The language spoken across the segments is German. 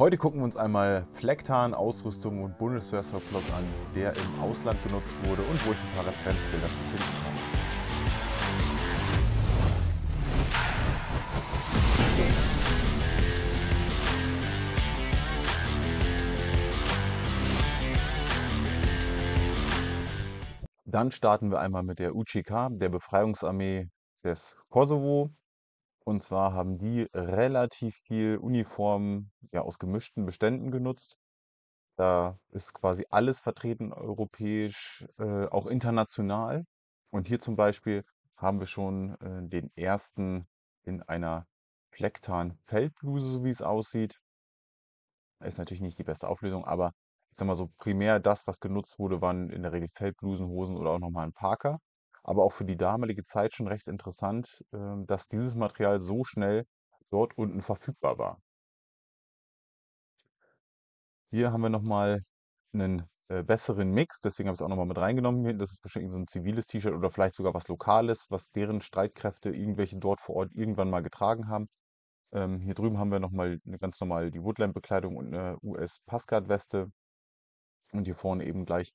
Heute gucken wir uns einmal Flecktarn, Ausrüstung und Bundeswehr-Surplus an, der im Ausland genutzt wurde und wo ich ein paar Referenzbilder zu finden habe. Dann starten wir einmal mit der UÇK, der Befreiungsarmee des Kosovo. Und zwar haben die relativ viel Uniformen ja, aus gemischten Beständen genutzt. Da ist quasi alles vertreten, europäisch, auch international. Und hier zum Beispiel haben wir schon den ersten in einer Flecktarn-Feldbluse, so wie es aussieht. Ist natürlich nicht die beste Auflösung, aber ich sag mal so, primär das, was genutzt wurde, waren in der Regel Feldblusen, Hosen oder auch nochmal ein Parker. Aber auch für die damalige Zeit schon recht interessant, dass dieses Material so schnell dort unten verfügbar war. Hier haben wir nochmal einen besseren Mix, deswegen habe ich es auch nochmal mit reingenommen. Hier. Das ist wahrscheinlich so ein ziviles T-Shirt oder vielleicht sogar was Lokales, was deren Streitkräfte irgendwelche dort vor Ort irgendwann mal getragen haben. Hier drüben haben wir nochmal eine ganz normal die Woodland-Bekleidung und eine US-Passguard-Weste. Und hier vorne eben gleich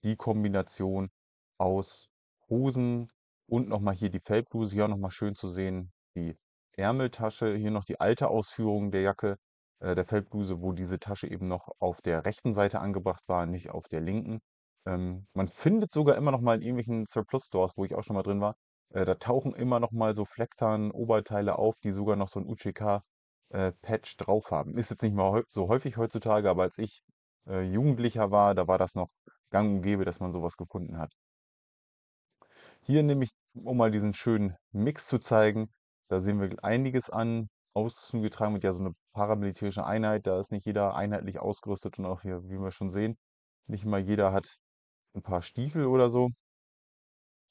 die Kombination aus Hosen und nochmal hier die Feldbluse. Hier auch nochmal schön zu sehen, die Ärmeltasche. Hier noch die alte Ausführung der Jacke, der Feldbluse, wo diese Tasche eben noch auf der rechten Seite angebracht war, nicht auf der linken. Man findet sogar immer noch mal in irgendwelchen Surplus-Stores, wo ich auch schon mal drin war, da tauchen immer noch mal so Flecktarn-Oberteile auf, die sogar noch so ein UCK-Patch drauf haben. Ist jetzt nicht mehr so häufig heutzutage, aber als ich Jugendlicher war, da war das noch gang und gäbe, dass man sowas gefunden hat. Hier nämlich, um mal diesen schönen Mix zu zeigen, da sehen wir einiges an Ausrüstung getragen wird, ja so eine paramilitärische Einheit, da ist nicht jeder einheitlich ausgerüstet und auch hier, wie wir schon sehen, nicht mal jeder hat ein paar Stiefel oder so.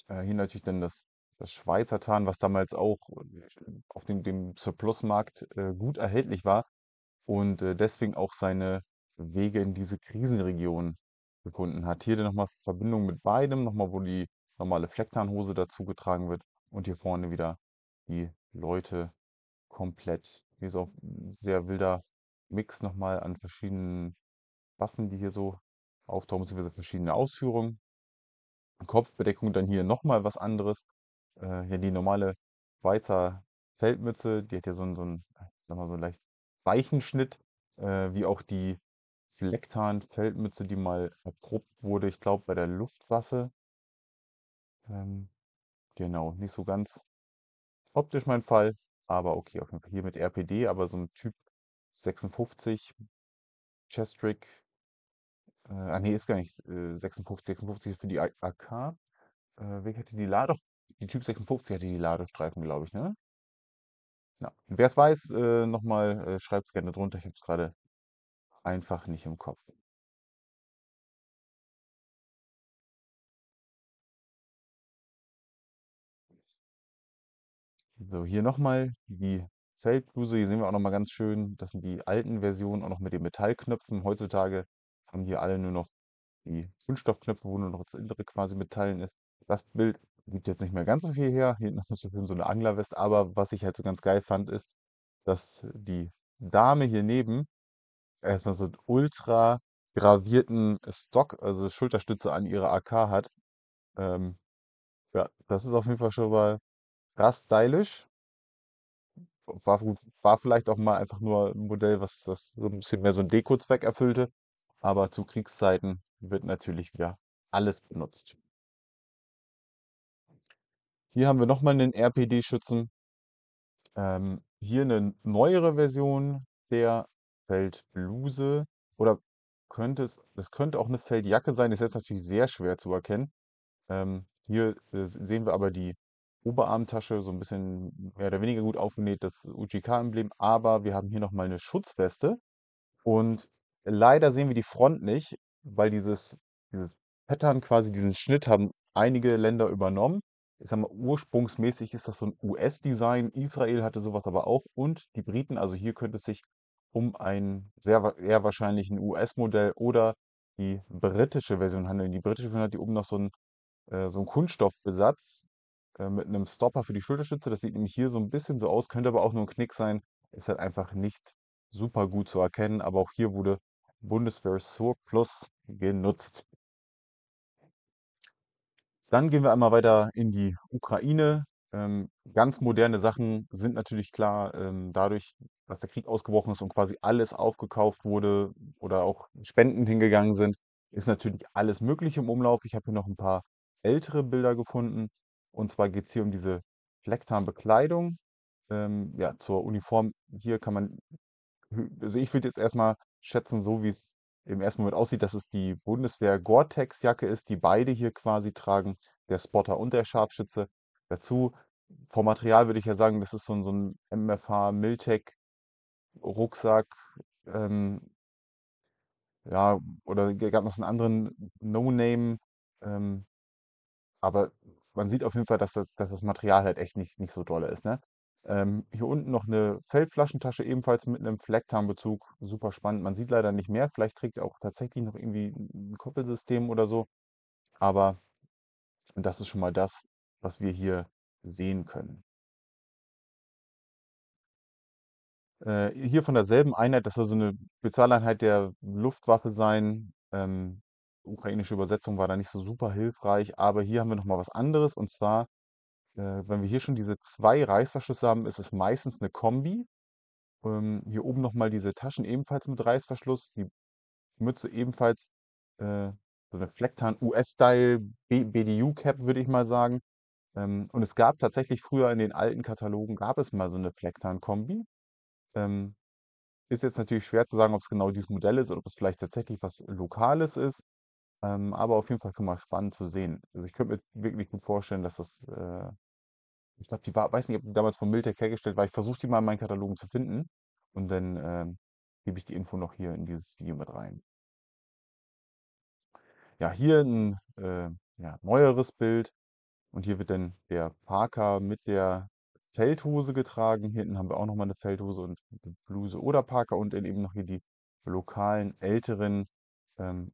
Hier natürlich dann das Schweizer Tarn, was damals auch auf dem Surplusmarkt gut erhältlich war und deswegen auch seine Wege in diese Krisenregion gefunden hat. Hier dann nochmal Verbindung mit beidem, nochmal, wo die normale Flecktarnhose dazu getragen wird und hier vorne wieder die Leute komplett. Hier ist auch ein sehr wilder Mix nochmal an verschiedenen Waffen, die hier so auftauchen, beziehungsweise verschiedene Ausführungen. Kopfbedeckung dann hier nochmal was anderes. Ja, die normale Schweizer Feldmütze, die hat ja ich sag mal, so einen leicht weichen Schnitt, wie auch die Flecktarn-Feldmütze, die mal erprobt wurde, ich glaube, bei der Luftwaffe. Ähm, genau, nicht so ganz optisch mein Fall, aber okay, auf jeden Fall hier mit RPD, aber so ein Typ 56 Chestrick, nee, ist gar nicht 56 ist für die AK. Welche hatte die Lade? Die Typ 56 hatte die Ladestreifen, glaube ich, ne? Ja. Wer es weiß, nochmal, schreibt es gerne drunter. Ich habe es gerade einfach nicht im Kopf. So, hier nochmal die Feldbluse. Hier sehen wir auch nochmal ganz schön, das sind die alten Versionen, auch noch mit den Metallknöpfen. Heutzutage haben hier alle nur noch die Kunststoffknöpfe, wo nur noch das Innere quasi Metallen ist. Das Bild gibt jetzt nicht mehr ganz so viel her. Hier noch so schön so eine Anglerweste. Aber was ich halt so ganz geil fand, ist, dass die Dame hier neben erstmal so 'n ultra gravierten Stock, also Schulterstütze an ihrer AK hat. Ähm, ja, das ist auf jeden Fall schon mal krass stylisch. War vielleicht auch mal einfach nur 'n Modell, was so ein bisschen mehr so 'n Dekozweck erfüllte, aber zu Kriegszeiten wird natürlich wieder alles benutzt. Hier haben wir noch mal 'nen RPD-Schützen. Hier eine neuere Version der Feldbluse oder das könnte auch eine Feldjacke sein, ist jetzt natürlich sehr schwer zu erkennen. Hier sehen wir aber die Oberarmtasche, so ein bisschen mehr oder weniger gut aufgenäht, das UGK-Emblem, aber wir haben hier noch mal 'ne Schutzweste und leider sehen wir die Front nicht, weil dieses Pattern, quasi diesen Schnitt haben einige Länder übernommen. Ich sage mal, ursprungsmäßig ist das so ein US-Design. Israel hatte sowas aber auch und die Briten. Also hier könnte es sich um ein eher wahrscheinlich ein US-Modell oder die britische Version handeln. Die britische Version hat hier oben noch so 'n Kunststoffbesatz mit einem Stopper für die Schulterstütze. Das sieht nämlich hier so ein bisschen so aus, könnte aber auch nur ein Knick sein. Ist halt einfach nicht super gut zu erkennen, aber auch hier wurde Bundeswehr Surplus genutzt. Dann gehen wir einmal weiter in die Ukraine. Ganz moderne Sachen sind natürlich klar, dadurch, dass der Krieg ausgebrochen ist und quasi alles aufgekauft wurde oder auch Spenden hingegangen sind, ist natürlich alles Mögliche im Umlauf. Ich habe hier noch ein paar ältere Bilder gefunden. Und zwar geht es hier um diese Flecktarnbekleidung. Ja, zur Uniform. Hier kann man also ich würde jetzt erstmal schätzen, so wie es im ersten Moment aussieht, dass es die Bundeswehr Gore-Tex-Jacke ist, die beide hier quasi tragen, der Spotter und der Scharfschütze. Dazu, vom Material würde ich ja sagen, das ist so ein MFH Miltech-Rucksack, ähm, ja, oder gab noch so einen anderen No-Name, ähm, aber man sieht auf jeden Fall, dass das Material halt echt nicht so dolle ist, ne? Hier unten noch eine Feldflaschentasche, ebenfalls mit einem Flecktarnbezug. Super spannend. Man sieht leider nicht mehr. Vielleicht trägt er auch tatsächlich noch irgendwie ein Koppelsystem oder so. Aber das ist schon mal das, was wir hier sehen können. Hier von derselben Einheit, das soll so eine Spezialeinheit der Luftwaffe sein. Ukrainische Übersetzung war da nicht so super hilfreich, aber hier haben wir noch mal was anderes. Und zwar, wenn wir hier schon diese zwei Reißverschlüsse haben, ist es meistens eine Kombi. Hier oben noch mal diese Taschen ebenfalls mit Reißverschluss, die Mütze ebenfalls äh, so eine Flecktarn US-Style BDU-Cap, würde ich mal sagen. Und es gab tatsächlich früher in den alten Katalogen, gab es mal so eine Flecktarn-Kombi. Ähm, Ist jetzt natürlich schwer zu sagen, ob es genau dieses Modell ist oder ob es vielleicht tatsächlich was Lokales ist. Aber auf jeden Fall schon mal spannend zu sehen. Also ich könnte mir wirklich gut vorstellen, dass ich glaube, die war, weiß nicht, ob die damals von Miltech hergestellt war. Ich versuche die mal in meinen Katalogen zu finden und dann gebe ich die Info noch hier in dieses Video mit rein. Ja, hier ein ja, neueres Bild und hier wird dann der Parker mit der Feldhose getragen. Hier hinten haben wir auch nochmal eine Feldhose und eine Bluse oder Parker und dann eben noch hier die lokalen, älteren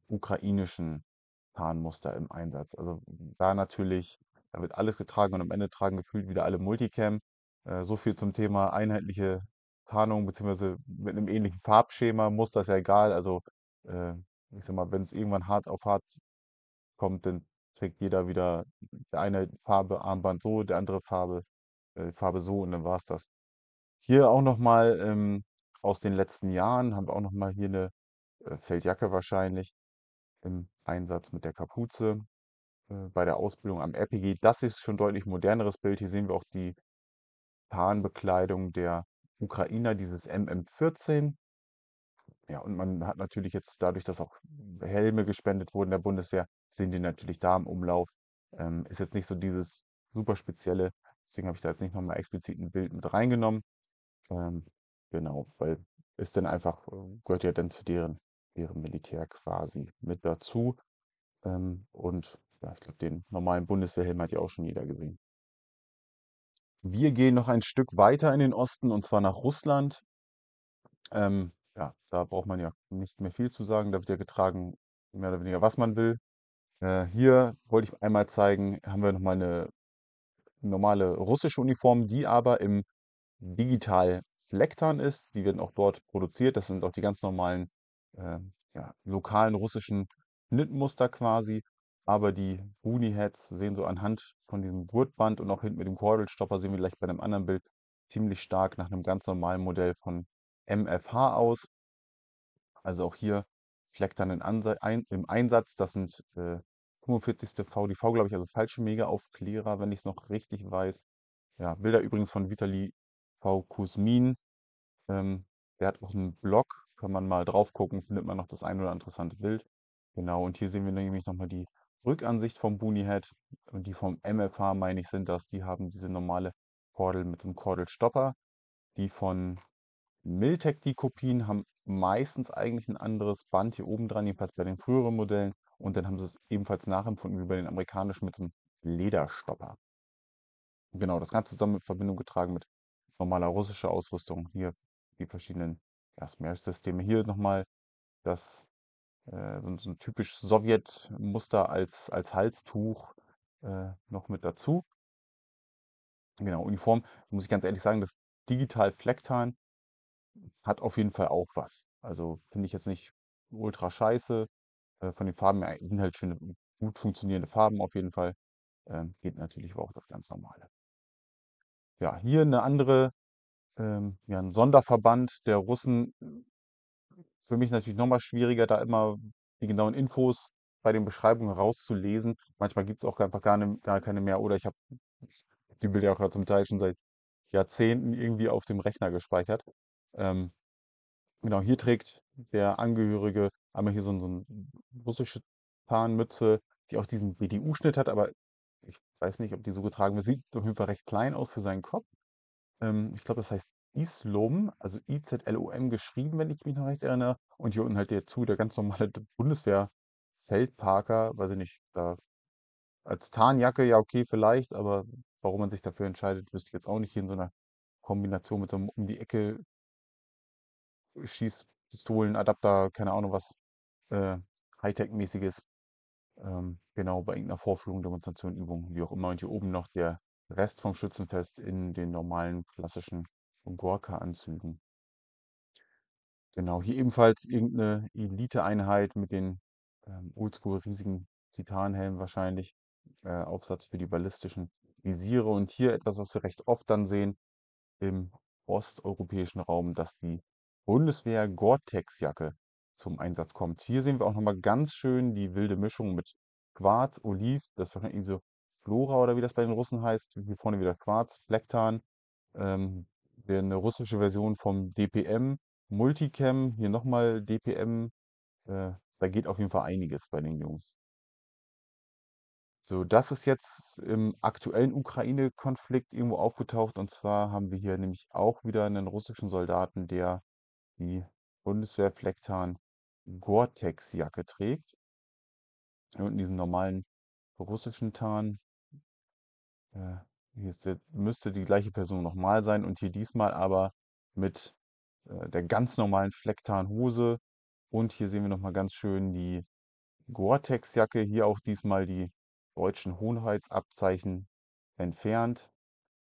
ukrainischen Tarnmuster im Einsatz. Also da natürlich, da wird alles getragen und am Ende tragen gefühlt wieder alle Multicam. So viel zum Thema einheitliche Tarnung, beziehungsweise mit einem ähnlichen Farbschema, Muster ist ja egal. Also äh, ich sag mal, wenn es irgendwann hart auf hart kommt, dann trägt jeder wieder der eine Farbe Armband so, der andere Farbe so und dann war's das. Hier auch nochmal aus den letzten Jahren haben wir auch nochmal hier eine Feldjacke wahrscheinlich im Einsatz mit der Kapuze bei der Ausbildung am RPG. Das ist schon deutlich moderneres Bild. Hier sehen wir auch die Tarnbekleidung der Ukrainer, dieses MM14. Ja, und man hat natürlich jetzt dadurch, dass auch Helme gespendet wurden der Bundeswehr, sehen die natürlich da im Umlauf. Ist jetzt nicht so dieses super spezielle, deswegen habe ich da jetzt nicht nochmal explizit ein Bild mit reingenommen. Ähm, genau, weil ist dann einfach, gehört ja dann zu deren Militär quasi mit dazu. Und ja, ich glaube, den normalen Bundeswehrhelm hat ja auch schon jeder gesehen. Wir gehen noch ein Stück weiter in den Osten und zwar nach Russland. Ja, da braucht man ja nicht mehr viel zu sagen. Da wird ja getragen, mehr oder weniger, was man will. Hier wollte ich einmal zeigen, haben wir nochmal eine normale russische Uniform, die aber im Digital Flecktarn ist. Die werden auch dort produziert. Das sind auch die ganz normalen, äh, ja, lokalen russischen Schnittmuster quasi. Aber die Boonie Heads sehen so anhand von diesem Gurtband und auch hinten mit dem Kordelstopper sehen wir gleich bei einem anderen Bild ziemlich stark nach einem ganz normalen Modell von MFH aus. Also auch hier Flecktarn im Einsatz. Das sind 45. VDV, glaube ich, also Fallschirmjägeraufklärer, wenn ich es noch richtig weiß. Ja, Bilder übrigens von Vitali V. Kuzmin. Der hat auch einen Blog, kann man mal drauf gucken, findet man noch das ein oder andere interessante Bild. Genau, und hier sehen wir nämlich nochmal die Rückansicht vom Boonie Head und die vom MFH, meine ich, sind das. Die haben diese normale Kordel mit dem Kordelstopper. Die von Miltech, die Kopien, haben meistens eigentlich ein anderes Band hier oben dran, jedenfalls bei den früheren Modellen. Und dann haben sie es ebenfalls nachempfunden wie bei den amerikanischen mit so einem Lederstopper. Genau, das Ganze zusammen in Verbindung getragen mit normaler russischer Ausrüstung. Hier die verschiedenen ja, Smash-Systeme. Hier nochmal das so ein typisch Sowjet-Muster als Halstuch noch mit dazu. Genau, Uniform, muss ich ganz ehrlich sagen, das Digital Flecktarn hat auf jeden Fall auch was. Also finde ich jetzt nicht ultra scheiße. Von den Farben her sind halt schöne, gut funktionierende Farben auf jeden Fall. Geht natürlich aber auch das ganz Normale. Ja, hier eine andere, ja, ein Sonderverband der Russen. Für mich natürlich noch mal schwieriger, da immer die genauen Infos bei den Beschreibungen rauszulesen. Manchmal gibt es auch einfach gar keine mehr oder ich habe die Bilder auch ja zum Teil schon seit Jahrzehnten irgendwie auf dem Rechner gespeichert. Ähm, genau, hier trägt der Angehörige einmal hier so 'n russische Tarnmütze, die auch diesen BDU-Schnitt hat, aber ich weiß nicht, ob die so getragen wird. Sieht auf jeden Fall recht klein aus für seinen Kopf. Ich glaube, das heißt Islom, also IZLOM geschrieben, wenn ich mich noch recht erinnere. Und hier unten halt der ganz normale Bundeswehr-Feldparker, weiß ich nicht, da als Tarnjacke, ja okay, vielleicht, aber warum man sich dafür entscheidet, wüsste ich jetzt auch nicht. Hier in so einer Kombination mit so einem um die Ecke Schießpistolen, Adapter, keine Ahnung was, äh, Hightech-mäßiges. Genau, bei irgendeiner Vorführung, Demonstration, Übung, wie auch immer. Und hier oben noch der Rest vom Schützenfest in den normalen klassischen Gorka-Anzügen. Genau, hier ebenfalls irgendeine Eliteeinheit mit den oldschool riesigen Titanhelmen wahrscheinlich. Aufsatz für die ballistischen Visiere. Und hier etwas, was wir recht oft dann sehen im osteuropäischen Raum, dass die Bundeswehr Gore-Tex-Jacke zum Einsatz kommt. Hier sehen wir auch nochmal ganz schön die wilde Mischung mit Quarz, Oliv, das ist wahrscheinlich irgendwie so Flora oder wie das bei den Russen heißt. Hier vorne wieder Quarz, Flecktarn. Wäre eine russische Version vom DPM. Multicam, hier nochmal DPM. Da geht auf jeden Fall einiges bei den Jungs. So, das ist jetzt im aktuellen Ukraine-Konflikt irgendwo aufgetaucht. Und zwar haben wir hier nämlich auch wieder einen russischen Soldaten, der die Bundeswehr-Flecktarn Gore-Tex-Jacke trägt. Hier unten diesen normalen russischen Tarn. Äh, müsste die gleiche Person nochmal sein und hier diesmal aber mit der ganz normalen Flecktarnhose. Und hier sehen wir nochmal ganz schön die Gore-Tex-Jacke. Hier auch diesmal die deutschen Hoheitsabzeichen entfernt.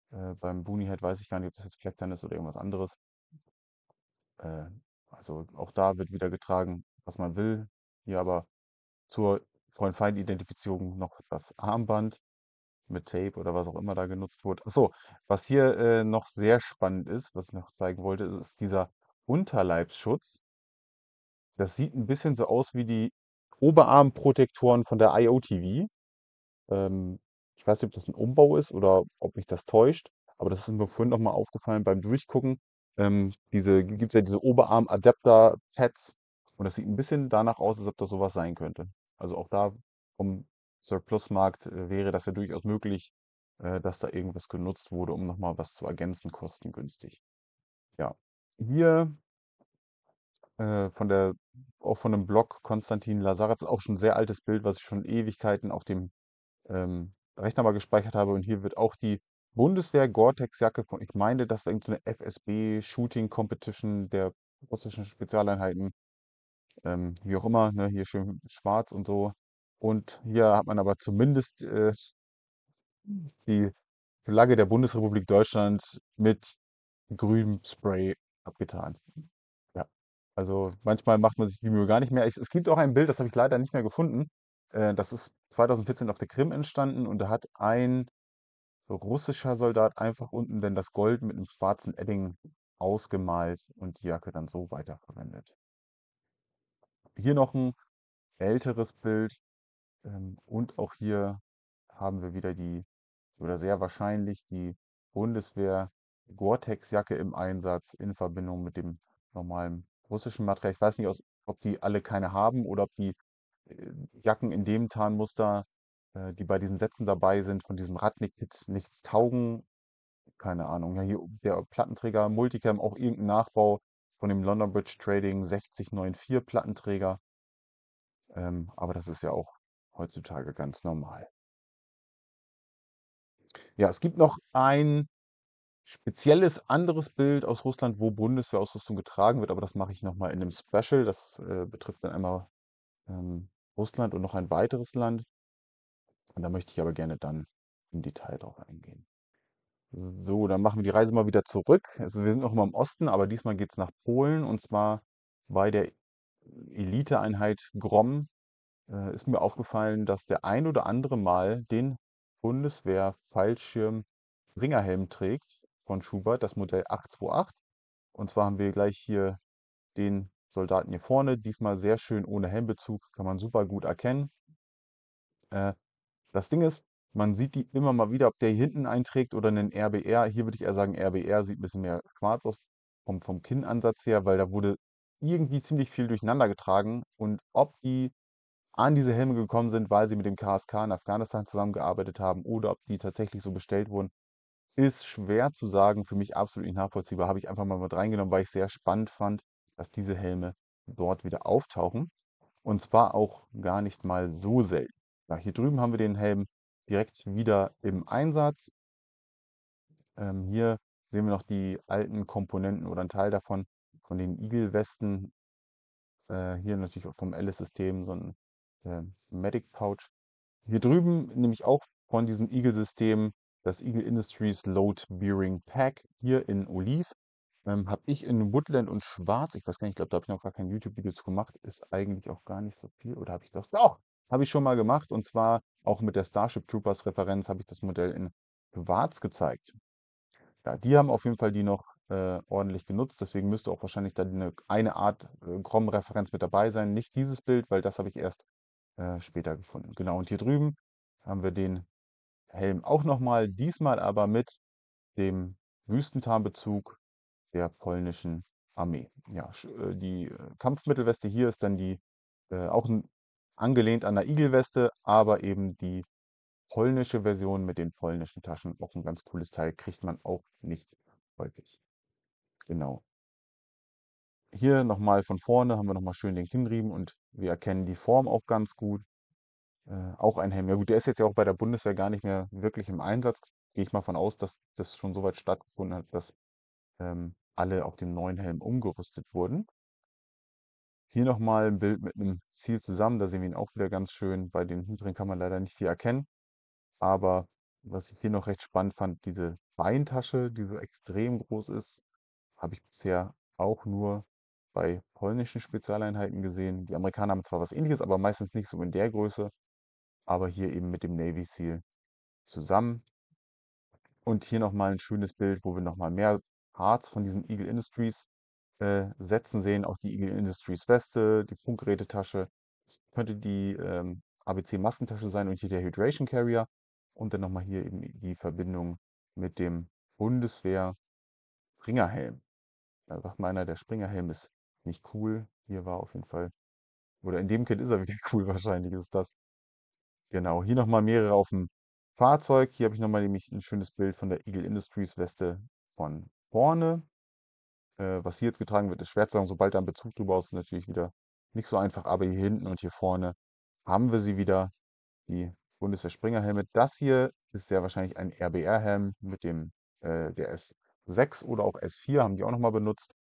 Beim Boonie-Head weiß ich gar nicht, ob das jetzt Flecktarn ist oder irgendwas anderes. Äh, also auch da wird wieder getragen, was man will. Hier aber zur Freund-Feind-Identifizierung noch das Armband mit Tape oder was auch immer da genutzt wurde. Achso, was hier noch sehr spannend ist, was ich noch zeigen wollte, ist dieser Unterleibsschutz. Das sieht ein bisschen so aus wie die Oberarmprotektoren von der IOTV. Ähm, Ich weiß nicht, ob das ein Umbau ist oder ob mich das täuscht, aber das ist mir vorhin noch mal aufgefallen beim Durchgucken. Gibt es ja diese Oberarm-Adapter-Pads und das sieht ein bisschen danach aus, als ob das sowas sein könnte. Also auch da vom Surplus-Markt wäre das ja durchaus möglich, dass da irgendwas genutzt wurde, um noch mal was zu ergänzen, kostengünstig. Ja, hier von der auch von dem Blog Konstantin Lazarev, ist auch schon 'n sehr altes Bild, was ich schon Ewigkeiten auf dem Rechner mal gespeichert habe. Und hier wird auch die Bundeswehr Gore-Tex-Jacke von, ich meine, das war irgend so 'ne FSB Shooting Competition der russischen Spezialeinheiten, wie auch immer, ne, hier schön schwarz und so. Und hier hat man aber zumindest die Flagge der Bundesrepublik Deutschland mit grünem Spray abgetan. Ja, also manchmal macht man sich die Mühe gar nicht mehr. Es gibt auch ein Bild, das habe ich leider nicht mehr gefunden. Das ist 2014 auf der Krim entstanden und da hat ein russischer Soldat einfach unten denn das Gold mit einem schwarzen Edding ausgemalt und die Jacke dann so weiterverwendet. Hier noch ein älteres Bild, und auch hier haben wir wieder die oder sehr wahrscheinlich die Bundeswehr Gore-Tex-Jacke im Einsatz in Verbindung mit dem normalen russischen Material. Ich weiß nicht, ob die alle keine haben oder ob die Jacken in dem Tarnmuster, die bei diesen Sätzen dabei sind, von diesem Radnik-Kit nichts taugen. Keine Ahnung. Ja, hier der Plattenträger Multicam, auch irgendein Nachbau von dem London Bridge Trading 6094 Plattenträger. Aber das ist ja auch heutzutage ganz normal. Ja, es gibt noch ein spezielles anderes Bild aus Russland, wo Bundeswehrausrüstung getragen wird, aber das mache ich nochmal in einem Special. Das betrifft dann einmal Russland und noch ein weiteres Land. Und da möchte ich aber gerne dann im Detail drauf eingehen. So, dann machen wir die Reise mal wieder zurück. Also wir sind noch immer im Osten, aber diesmal geht es nach Polen und zwar bei der Eliteeinheit Grom. Ist mir aufgefallen, dass der ein oder andere mal den Bundeswehr-Fallschirm Ringerhelm trägt von Schubert, das Modell 828. Und zwar haben wir gleich hier den Soldaten hier vorne, diesmal sehr schön ohne Helmbezug, kann man super gut erkennen. Äh, Das Ding ist, man sieht die immer mal wieder, ob der hier hinten einträgt oder einen RBR. Hier würde ich eher sagen, RBR sieht ein bisschen mehr schwarz aus vom Kinnansatz her, weil da wurde irgendwie ziemlich viel durcheinander getragen. Und ob die an diese Helme gekommen sind, weil sie mit dem KSK in Afghanistan zusammengearbeitet haben oder ob die tatsächlich so bestellt wurden, ist schwer zu sagen. Für mich absolut nicht nachvollziehbar. Habe ich einfach mal mit reingenommen, weil ich sehr spannend fand, dass diese Helme dort wieder auftauchen. Und zwar auch gar nicht mal so selten. Ja, hier drüben haben wir den Helm direkt wieder im Einsatz. Hier sehen wir noch die alten Komponenten oder einen Teil davon von den Eagle-Westen. Hier natürlich auch vom Alice-System so ein Medic Pouch. Hier drüben nämlich auch von diesem Eagle-System das Eagle Industries Load Bearing Pack hier in Oliv. Habe ich in Woodland und Schwarz, ich weiß gar nicht, ich glaube, da habe ich noch gar kein YouTube-Video zu gemacht, ist eigentlich auch gar nicht so viel. Oder habe ich doch, doch, habe ich schon mal gemacht. Und zwar auch mit der Starship Troopers Referenz habe ich das Modell in Schwarz gezeigt. Ja, die haben auf jeden Fall die noch ordentlich genutzt. Deswegen müsste auch wahrscheinlich da eine Art Grom-Referenz mit dabei sein. Nicht dieses Bild, weil das habe ich erst später gefunden. Genau, und hier drüben haben wir den Helm auch nochmal, diesmal aber mit dem Wüstentarnbezug der polnischen Armee. Ja, die Kampfmittelweste hier ist dann die auch angelehnt an der Igelweste, aber eben die polnische Version mit den polnischen Taschen. Auch ein ganz cooles Teil, kriegt man auch nicht häufig. Genau. Hier nochmal von vorne haben wir nochmal schön den Kinnriemen und wir erkennen die Form auch ganz gut. Auch ein Helm. Ja gut, der ist jetzt ja auch bei der Bundeswehr gar nicht mehr wirklich im Einsatz. Gehe ich mal von aus, dass das schon so weit stattgefunden hat, dass alle auf den neuen Helm umgerüstet wurden. Hier nochmal ein Bild mit einem Ziel zusammen. Da sehen wir ihn auch wieder ganz schön. Bei den hinteren kann man leider nicht viel erkennen. Aber was ich hier noch recht spannend fand, diese Beintasche, die so extrem groß ist, habe ich bisher auch nur bei polnischen Spezialeinheiten gesehen. Die Amerikaner haben zwar was Ähnliches, aber meistens nicht so in der Größe. Aber hier eben mit dem Navy Seal zusammen. Und hier nochmal ein schönes Bild, wo wir nochmal mehr Parts von diesem Eagle Industries Sätzen sehen. Auch die Eagle Industries Weste, die Funkgerätetasche. Das könnte die ABC Maskentasche sein und hier der Hydration Carrier. Und dann nochmal hier eben die Verbindung mit dem Bundeswehr Springerhelm. Da sagt mal einer, der Springerhelm ist nicht cool. Hier war auf jeden Fall, oder in dem Kit ist er wieder cool, wahrscheinlich ist das. Genau, hier nochmal mehrere auf dem Fahrzeug. Hier habe ich nochmal nämlich ein schönes Bild von der Eagle Industries Weste von vorne. Was hier jetzt getragen wird, ist schwer zu sagen, sobald da ein Bezug drüber ist, ist natürlich wieder nicht so einfach. Aber hier hinten und hier vorne haben wir sie wieder, die Bundeswehr-Springerhelme. Das hier ist sehr wahrscheinlich ein RBR-Helm mit dem der S6 oder auch S4 haben die auch nochmal benutzt,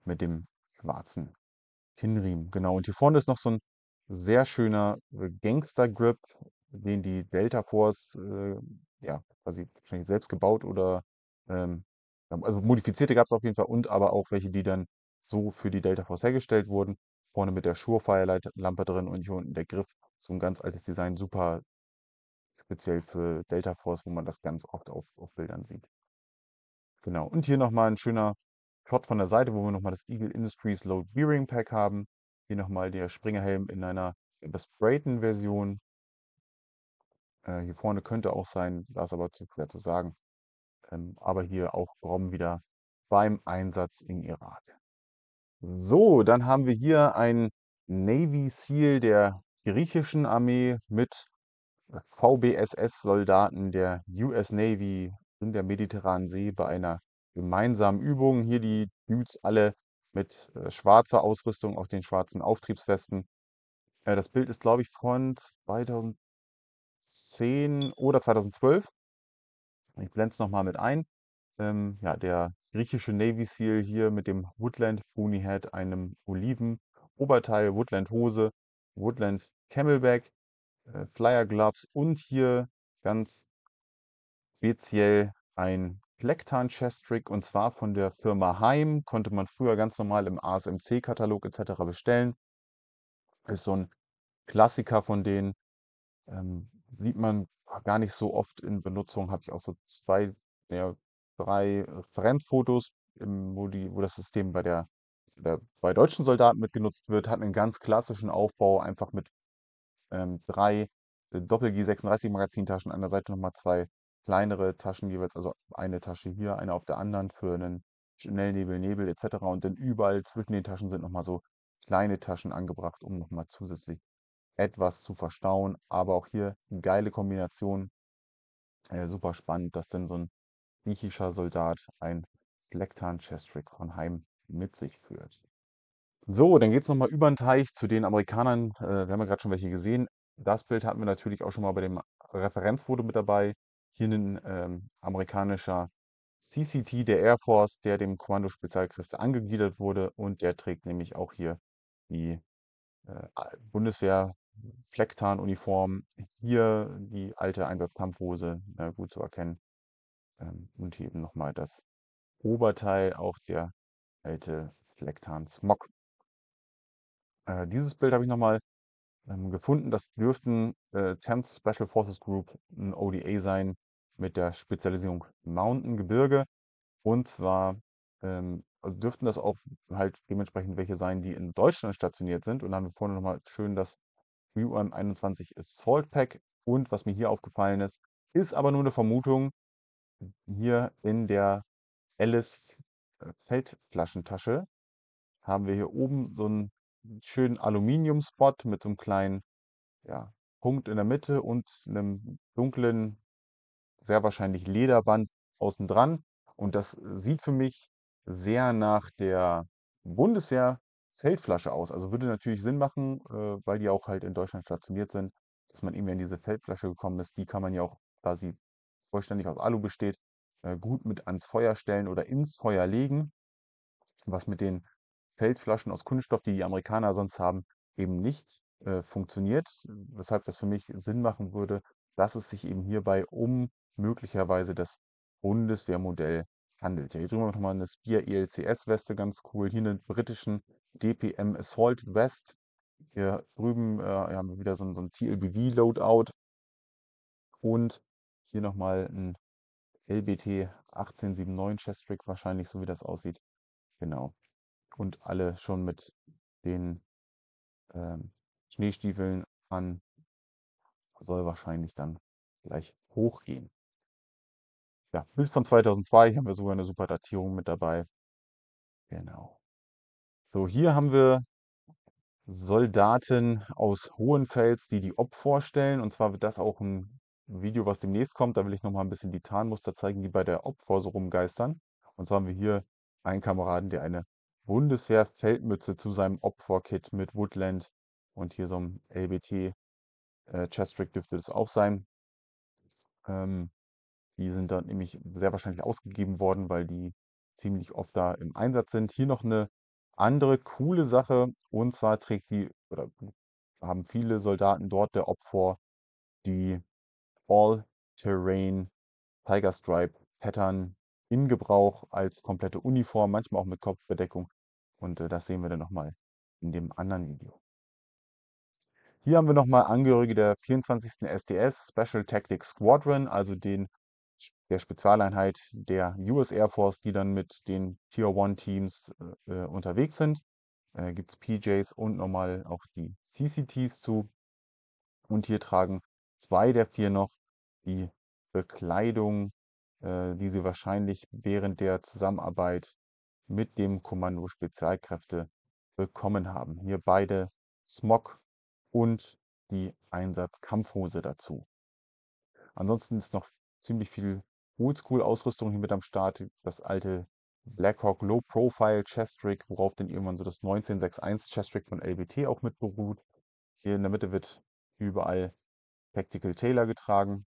mit dem schwarzen Kinnriemen. Genau, und hier vorne ist noch so ein sehr schöner Gangster-Grip, den die Delta Force, ja, quasi wahrscheinlich selbst gebaut oder, also modifizierte gab es auf jeden Fall und aber auch welche, die dann so für die Delta Force hergestellt wurden. Vorne mit der Surefire-Lampe drin und hier unten der Griff. So ein ganz altes Design, super speziell für Delta Force, wo man das ganz oft auf Bildern sieht. Genau. Und hier nochmal ein schöner Shot von der Seite, wo wir nochmal das Eagle Industries Low Bearing Pack haben. Hier nochmal der Springerhelm in einer etwas Brayton-Version. Hier vorne könnte auch sein, da ist aber zu schwer zu sagen. Aber hier auch Grom wieder beim Einsatz im Irak. So, dann haben wir hier ein Navy SEAL der griechischen Armee mit VBSS-Soldaten der US Navy in der Mediterranen See bei einer gemeinsamen Übung. Hier die Dudes alle mit schwarzer Ausrüstung auf den schwarzen Auftriebswesten. Das Bild ist, glaube ich, von 2010 oder 2012. Ich blende es nochmal mit ein. Ja, der griechische Navy SEAL hier mit dem Woodland Boonie Hat, einem oliven Oberteil, Woodland Hose, Woodland Camelback, Flyer Gloves und hier ganz speziell ein Flecktarn-Chess-Trick und zwar von der Firma Heim. Konnte man früher ganz normal im ASMC-Katalog etc. bestellen. Ist so ein Klassiker von denen. Sieht man gar nicht so oft in Benutzung. Habe ich auch so zwei, ja, drei Referenzfotos, wo das System bei deutschen Soldaten mitgenutzt wird. Hat einen ganz klassischen Aufbau, einfach mit drei Doppel-G36-Magazintaschen. An der Seite nochmal zwei kleinere Taschen jeweils, also eine Tasche hier, eine auf der anderen für einen Schnellnebel, Nebel etc. Und dann überall zwischen den Taschen sind nochmal so kleine Taschen angebracht, um nochmal zusätzlich etwas zu verstauen. Aber auch hier eine geile Kombination. Super spannend, dass denn so ein griechischer Soldat ein Flecktarn-Chess-Trick von Heim mit sich führt. So, dann geht's noch mal über 'n Teich zu den Amerikanern. Wir haben ja gerade schon welche gesehen. Das Bild hatten wir natürlich auch schon mal bei dem Referenzfoto mit dabei. Hier ein amerikanischer CCT der Air Force, der dem Kommando Spezialkräfte angegliedert wurde und der trägt nämlich auch hier die Bundeswehr Flecktarnuniform. Hier die alte Einsatzkampfhose, gut zu erkennen. Und hier eben noch mal das Oberteil, auch der alte Flecktarn-Smok. Dieses Bild habe ich noch mal gefunden. Das dürften 10th Special Forces Group 'n ODA sein mit der Spezialisierung Mountain, Gebirge. Und zwar also dürften das auch halt dementsprechend welche sein, die in Deutschland stationiert sind. Und dann haben wir vorne noch mal schön das UM-21 Assault Pack. Und was mir hier aufgefallen ist aber nur eine Vermutung, hier in der Alice Feldflaschentasche haben wir hier oben so einen schönen Aluminium-Spot mit so einem kleinen, ja, Punkt in der Mitte und einem dunklen, sehr wahrscheinlich Lederband außen dran. Und das sieht für mich sehr nach der Bundeswehr-Feldflasche aus. Also würde natürlich Sinn machen, weil die auch halt in Deutschland stationiert sind, dass man eben in diese Feldflasche gekommen ist. Die kann man ja auch, da sie vollständig aus Alu besteht, gut mit ans Feuer stellen oder ins Feuer legen, was mit den Feldflaschen aus Kunststoff, die die Amerikaner sonst haben, eben nicht funktioniert, weshalb das für mich Sinn machen würde, dass es sich eben hierbei um möglicherweise das Bundeswehrmodell handelt. Ja, hier drüben nochmal eine Speer ELCS-Weste, ganz cool. Hier einen britischen DPM Assault West. Hier drüben haben wir wieder so ein TLBV-Loadout und hier nochmal ein LBT 1879 Chestrick wahrscheinlich, so wie das aussieht. Genau. Und alle schon mit den ähm, Schneestiefeln an, soll wahrscheinlich dann gleich hochgehen. Ja, Bild von 2002, hier haben wir sogar eine super Datierung mit dabei. Genau. So, hier haben wir Soldaten aus Hohenfels, die die Ob vorstellen. Und zwar wird das auch ein Video, was demnächst kommt. Da will ich noch mal ein bisschen die Tarnmuster zeigen, die bei der Ob vor so rumgeistern. Und zwar haben wir hier einen Kameraden, der eine Bundeswehr-Feldmütze zu seinem Op-Vor-Kit mit Woodland und hier so einem LBT Chestrick dürfte das auch sein. Ähm, Die sind dann nämlich sehr wahrscheinlich ausgegeben worden, weil die ziemlich oft da im Einsatz sind. Hier noch eine andere coole Sache, und zwar trägt die oder haben viele Soldaten dort der Opfer die All-Terrain Tiger Stripe Pattern in Gebrauch als komplette Uniform, manchmal auch mit Kopfbedeckung. Und das sehen wir dann nochmal in dem anderen Video. Hier haben wir nochmal Angehörige der 24. SDS Special Tactics Squadron, also der Spezialeinheit der US Air Force, die dann mit den Tier 1 Teams unterwegs sind. Gibt es PJs und nochmal auch die CCTs zu. Und hier tragen zwei der vier noch die Bekleidung, die sie wahrscheinlich während der Zusammenarbeit mit dem Kommando Spezialkräfte bekommen haben. Hier beide Smog und die Einsatzkampfhose dazu. Ansonsten ist noch ziemlich viel Oldschool-Ausrüstung hier mit am Start. Das alte Blackhawk Low Profile Chestrick, worauf dann irgendwann so das 1961 Chestrick von LBT auch mit beruht. Hier in der Mitte wird überall Tactical Tailor getragen.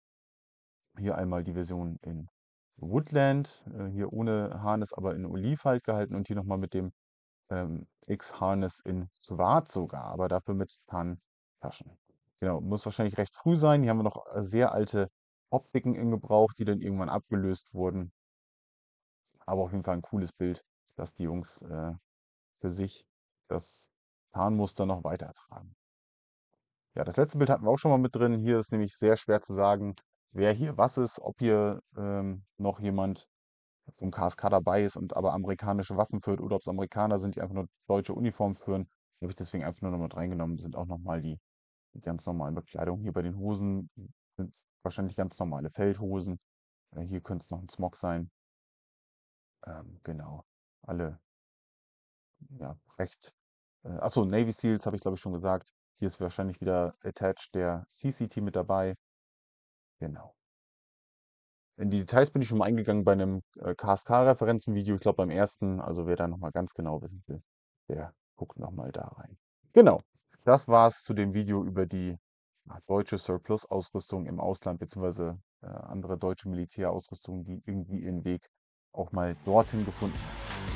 Hier einmal die Version in Woodland, hier ohne Harness, aber in Oliv halt gehalten und hier nochmal mit dem X-Harness in Schwarz sogar, aber dafür mit Tarntaschen. Genau, muss wahrscheinlich recht früh sein. Hier haben wir noch sehr alte Optiken in Gebrauch, die dann irgendwann abgelöst wurden. Aber auf jeden Fall ein cooles Bild, dass die Jungs für sich das Tarnmuster noch weitertragen. Ja, das letzte Bild hatten wir auch schon mal mit drin. Hier ist nämlich sehr schwer zu sagen, wer hier was ist, ob hier noch jemand vom KSK dabei ist und aber amerikanische Waffen führt oder ob es Amerikaner sind, die einfach nur deutsche Uniform führen. Die habe ich deswegen einfach nur noch mit reingenommen. Sind auch nochmal die ganz normalen Bekleidungen. Hier bei den Hosen sind wahrscheinlich ganz normale Feldhosen. Hier könnte es noch ein Smog sein. Genau. Alle, ja, recht. Achso, Navy Seals habe ich glaube ich schon gesagt. Hier ist wahrscheinlich wieder attached der CCT mit dabei. Genau. In die Details bin ich schon mal eingegangen bei einem KSK-Referenzenvideo, ich glaube beim ersten. Also wer da nochmal ganz genau wissen will, der guckt nochmal da rein. Genau, das war's zu dem Video über die deutsche Surplus-Ausrüstung im Ausland, beziehungsweise andere deutsche Militärausrüstung, die irgendwie ihren Weg auch mal dorthin gefunden hat.